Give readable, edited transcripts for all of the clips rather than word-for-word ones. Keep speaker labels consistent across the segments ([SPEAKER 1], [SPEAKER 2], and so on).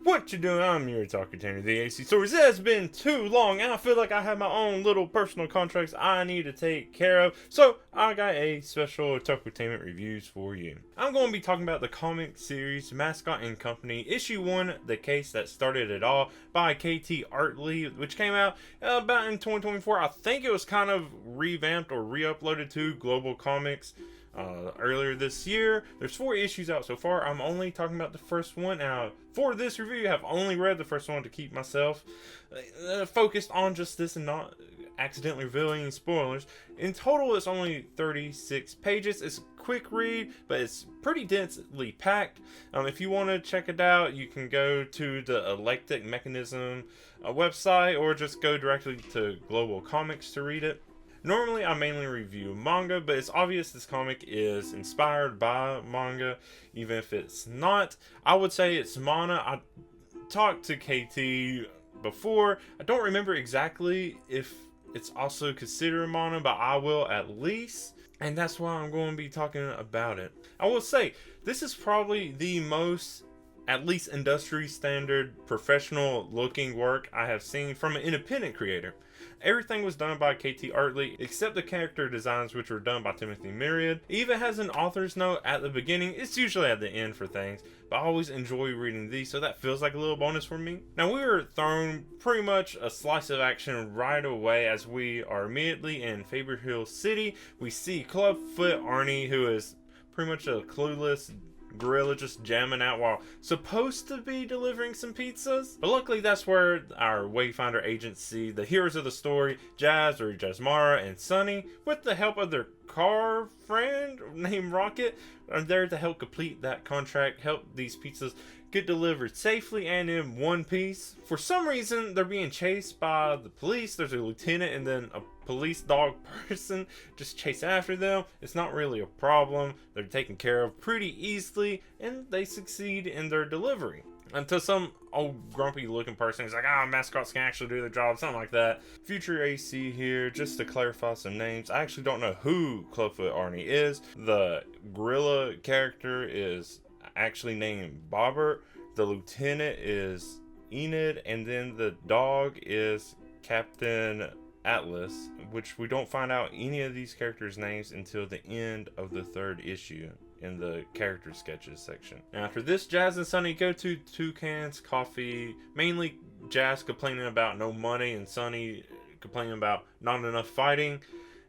[SPEAKER 1] What you doing? I'm your Otakutainment, theacstories. It has been too long, and I feel like I have my own little personal contracts I need to take care of. So I got a special Otakutainment reviews for you. I'm going to be talking about the comic series Mascot Company, issue 1, The Case That Started It All, by KT Artley, which came out about in 2024. I think it was kind of revamped or re-uploaded to Global Comics earlier this year. There's 4 issues out so far. I'm only talking about the first one. Now, for this review, I've only read the first one to keep myself focused on just this and not accidentally revealing any spoilers. In total, it's only 36 pages. It's a quick read, but it's pretty densely packed. If you want to check it out, you can go to the Electric Mechanism website, or just go directly to Global Comics to read it. Normally, I mainly review manga, but it's obvious this comic is inspired by manga, even if it's not. I would say it's manaa. I talked to KT before. I don't remember exactly if it's also considered manaa, but I will at least. And that's why I'm going to be talking about it. I will say, this is probably the most, at least industry standard, professional looking work I have seen from an independent creator. Everything was done by KT Artley, except the character designs, which were done by Timothy Myriad. It even has an author's note at the beginning. It's usually at the end for things, but I always enjoy reading these, so that feels like a little bonus for me. Now, we were thrown pretty much a slice of action right away, as we are immediately in Faber Hill City. We see Clubfoot Arnie, who is pretty much a clueless gorilla just jamming out while supposed to be delivering some pizzas. But luckily, that's where our Wayfinder agency, the heroes of the story, Jazz or Jasmara and Sunny, with the help of their car friend named Rocket, are there to help complete that contract, help these pizzas get delivered safely and in one piece. For some reason, they're being chased by the police. There's a lieutenant and then a police dog person just chase after them. It's not really a problem. They're taken care of pretty easily, and they succeed in their delivery. Until some old grumpy looking person is like, mascots can actually do their job, something like that. Future AC here, just to clarify some names. I actually don't know who Clubfoot Arnie is. The gorilla character is actually named Bobbert. The lieutenant is Enid, and then the dog is Captain Atlas, which we don't find out any of these characters' names until the end of the 3rd issue in the character sketches section. And after this, Jazz and Sunny go to Toucan's Coffee, mainly Jazz complaining about no money and Sunny complaining about not enough fighting.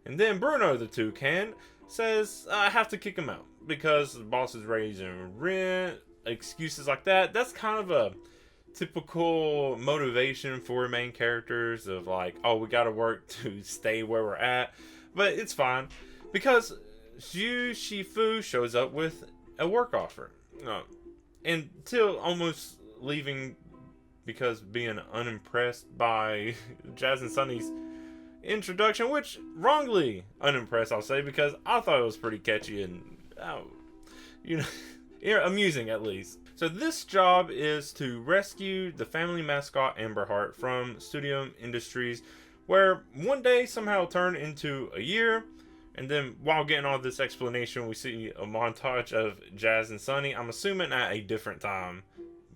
[SPEAKER 1] And then Bruno the Toucan says, I have to kick him out because the boss is raising rent, excuses like that. That's kind of a typical motivation for main characters of like, oh, we gotta work to stay where we're at. But it's fine because Zhu Shifu shows up with a work offer, until almost leaving because being unimpressed by Jazz and Sunny's introduction, which wrongly unimpressed, I'll say, because I thought it was pretty catchy and amusing at least. So this job is to rescue the family mascot Amberheart from Studio Industries, where one day somehow turned into a year. And then while getting all this explanation, we see a montage of Jazz and Sunny. I'm assuming at a different time,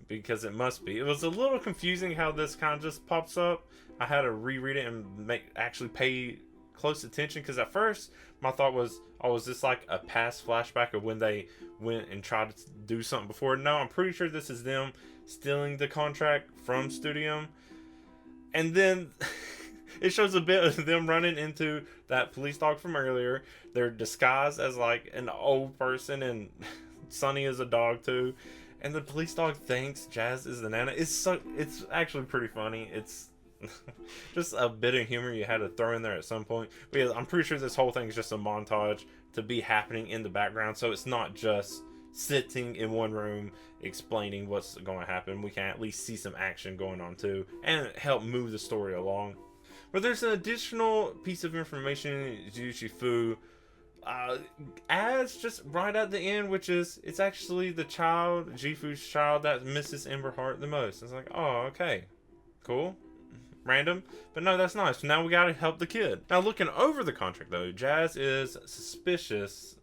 [SPEAKER 1] because it must be. It was a little confusing how this kind of just pops up. I had to reread it and actually pay close attention, because at first my thought was, oh, is this like a past flashback of when they went and tried to do something before? No, I'm pretty sure this is them stealing the contract from Studio. And then it shows a bit of them running into that police dog from earlier. They're disguised as like an old person, and Sunny is a dog too. And the police dog thinks Jazz is the Nana. It's actually pretty funny. It's just a bit of humor you had to throw in there at some point. But yeah, I'm pretty sure this whole thing is just a montage to be happening in the background, so it's not just sitting in one room explaining what's going to happen. We can at least see some action going on too, and help move the story along. But there's an additional piece of information Zhu Shifu adds just right at the end, which is it's actually the child, Jifu's child, that misses Amberheart the most. It's like, oh, okay, cool. Random, but no, that's nice. Now we gotta help the kid. Now, looking over the contract though, Jazz is suspicious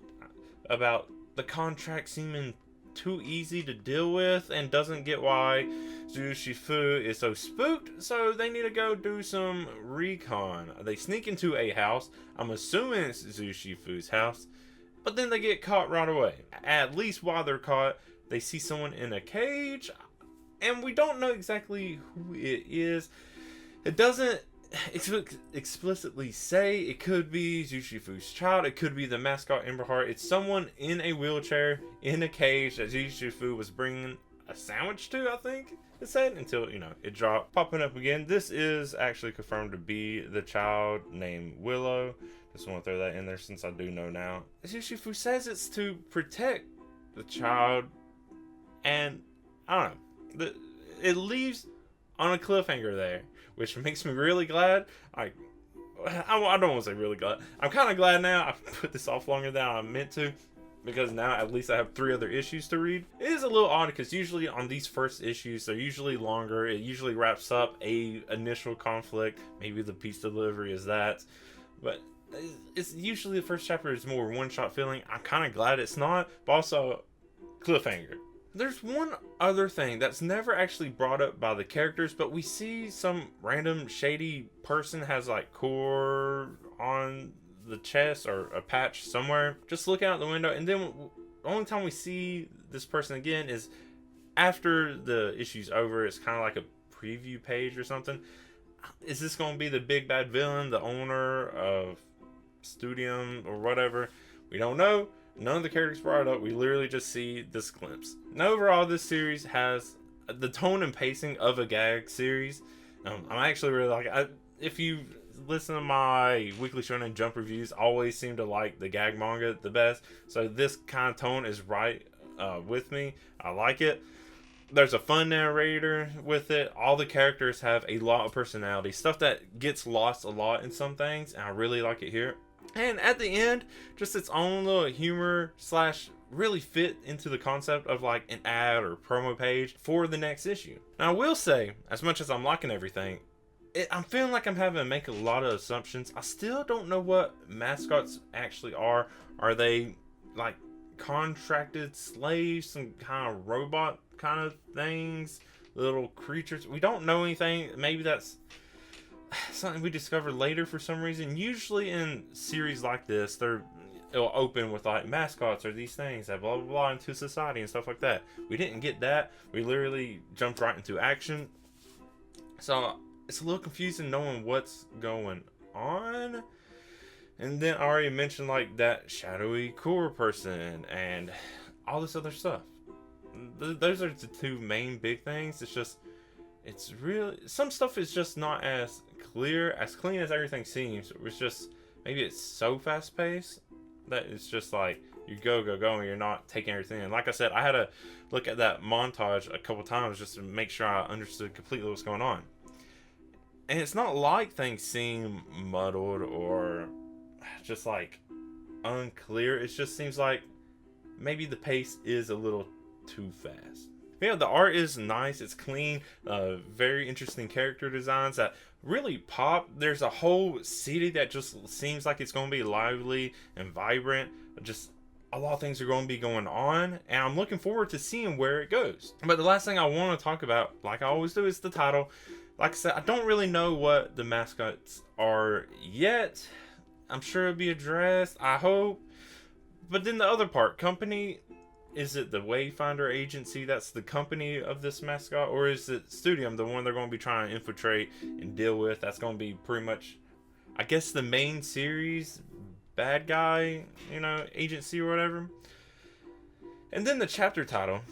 [SPEAKER 1] about the contract seeming too easy to deal with and doesn't get why Zushifu is so spooked, so they need to go do some recon. They sneak into a house. I'm assuming it's Zushifu's house, but then they get caught right away. At least while they're caught, they see someone in a cage, and we don't know exactly who it is. It doesn't explicitly say. It could be Zushifu's child. It could be the mascot Emberheart. It's someone in a wheelchair in a cage that Zushifu was bringing a sandwich to, I think it said, until, you know, it dropped. Popping up again. This is actually confirmed to be the child named Willow. Just want to throw that in there since I do know now. Zushifu says it's to protect the child, and I don't know. It leaves on a cliffhanger there, which makes me really glad. I don't want to say really glad. I'm kind of glad now. I put this off longer than I meant to, because now at least I have 3 other issues to read. It is a little odd because usually on these first issues, they're usually longer. It usually wraps up a initial conflict. Maybe the peace delivery is that, but it's usually the first chapter is more one-shot feeling. I'm kind of glad it's not, but also cliffhanger. There's one other thing that's never actually brought up by the characters, but we see some random shady person has like core on the chest or a patch somewhere. Just look out the window, and then the only time we see this person again is after the issue's over. It's kind of like a preview page or something. Is this going to be the big bad villain, the owner of Studium or whatever? We don't know. None of the characters brought it up. We literally just see this glimpse. And overall, this series has the tone and pacing of a gag series. I'm actually really like it. If you listen to my weekly Shonen Jump reviews, I always seem to like the gag manga the best. So this kind of tone is right with me. I like it. There's a fun narrator with it. All the characters have a lot of personality. Stuff that gets lost a lot in some things, and I really like it here. And at the end, just its own little humor / really fit into the concept of like an ad or promo page for the next issue. Now I will say, as much as I'm liking everything, I'm feeling like I'm having to make a lot of assumptions. I still don't know what mascots actually are. Are they like contracted slaves, some kind of robot kind of things, little creatures? We don't know anything. Maybe that's something we discover later for some reason. Usually in series like this, it'll open with like mascots or these things that blah blah blah into society and stuff like that. We didn't get that. We literally jumped right into action. So it's a little confusing knowing what's going on. And then I already mentioned like that shadowy core person and all this other stuff. Those are the 2 main big things. It's really, some stuff is just not as clean as everything seems. It's just, maybe it's so fast paced that it's just like you go and you're not taking everything in. Like I said, I had to look at that montage a couple times just to make sure I understood completely what's going on. And it's not like things seem muddled or just like unclear. It just seems like maybe the pace is a little too fast. Yeah, the art is nice. It's clean. Very interesting character designs that really pop. There's a whole city that just seems like it's going to be lively and vibrant. Just a lot of things are going to be going on, and I'm looking forward to seeing where it goes. But the last thing I want to talk about, like I always do, is the title. Like I said, I don't really know what the mascots are yet. I'm sure it'll be addressed, I hope. But then the other part, company. Is it the Wayfinder agency that's the company of this mascot? Or is it Studium, the one they're going to be trying to infiltrate and deal with? That's going to be pretty much, I guess, the main series bad guy, agency or whatever. And then the chapter title.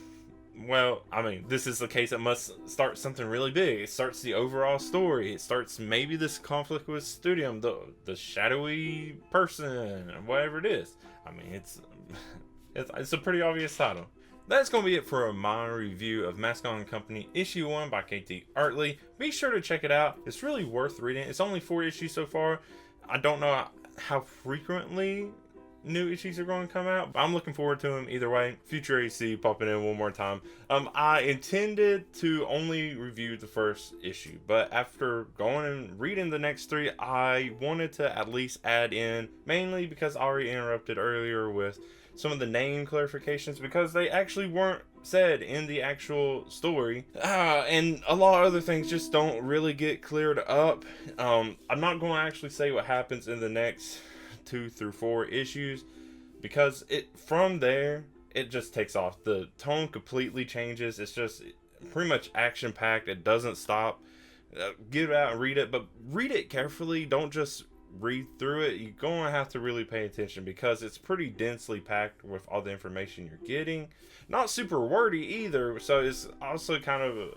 [SPEAKER 1] Well, I mean, this is the case that must start something really big. It starts the overall story. It starts maybe this conflict with Studium, the shadowy person, whatever it is. I mean, it's a pretty obvious title. That's going to be it for my review of Mascot Company Issue 1 by KT Artley. Be sure to check it out. It's really worth reading. It's only 4 issues so far. I don't know how frequently new issues are going to come out, but I'm looking forward to them either way. Future AC popping in one more time. I intended to only review the first issue, but after going and reading the next 3, I wanted to at least add in, mainly because I already interrupted earlier with some of the name clarifications because they actually weren't said in the actual story. And a lot of other things just don't really get cleared up. I'm not going to actually say what happens in the next 2 through 4 issues because from there it just takes off. The tone completely changes. It's just pretty much action packed. It doesn't stop. Get it out and read it, but read it carefully. Don't just read through it. You're going to have to really pay attention because it's pretty densely packed with all the information you're getting. Not super wordy either, so it's also kind of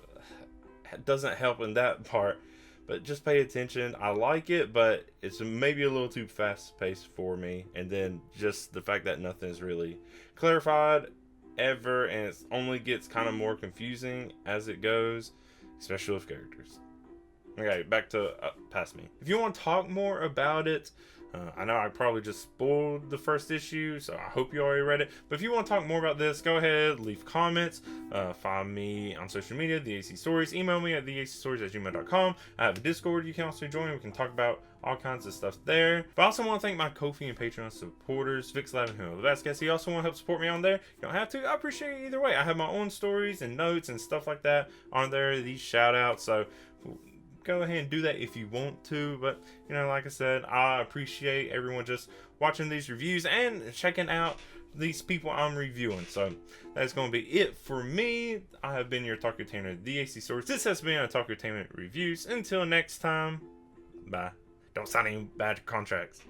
[SPEAKER 1] doesn't help in that part. But just pay attention. I like it, but it's maybe a little too fast paced for me. And then just the fact that nothing's really clarified ever, and it only gets kind of more confusing as it goes, especially with characters. Okay, back to past me. If you want to talk more about it, I know I probably just spoiled the first issue, so I hope you already read it. But if you want to talk more about this, go ahead, leave comments. Find me on social media, The AC Stories. Email me at theacstories@gmail.com. I have a Discord you can also join. We can talk about all kinds of stuff there. But I also want to thank my Ko-fi and Patreon supporters, Vix11 and Julio Vasquez. If you also want to help support me on there, you don't have to. I appreciate it either way. I have my own stories and notes and stuff like that on there, these shout outs. So go ahead and do that if you want to. But you know, like I said, I appreciate everyone just watching these reviews and checking out these people I'm reviewing. So that's going to be it for me. I have been your Otakutainment, the AC Stories. This has been Otakutainment Reviews. Until next time, bye. Don't sign any bad contracts.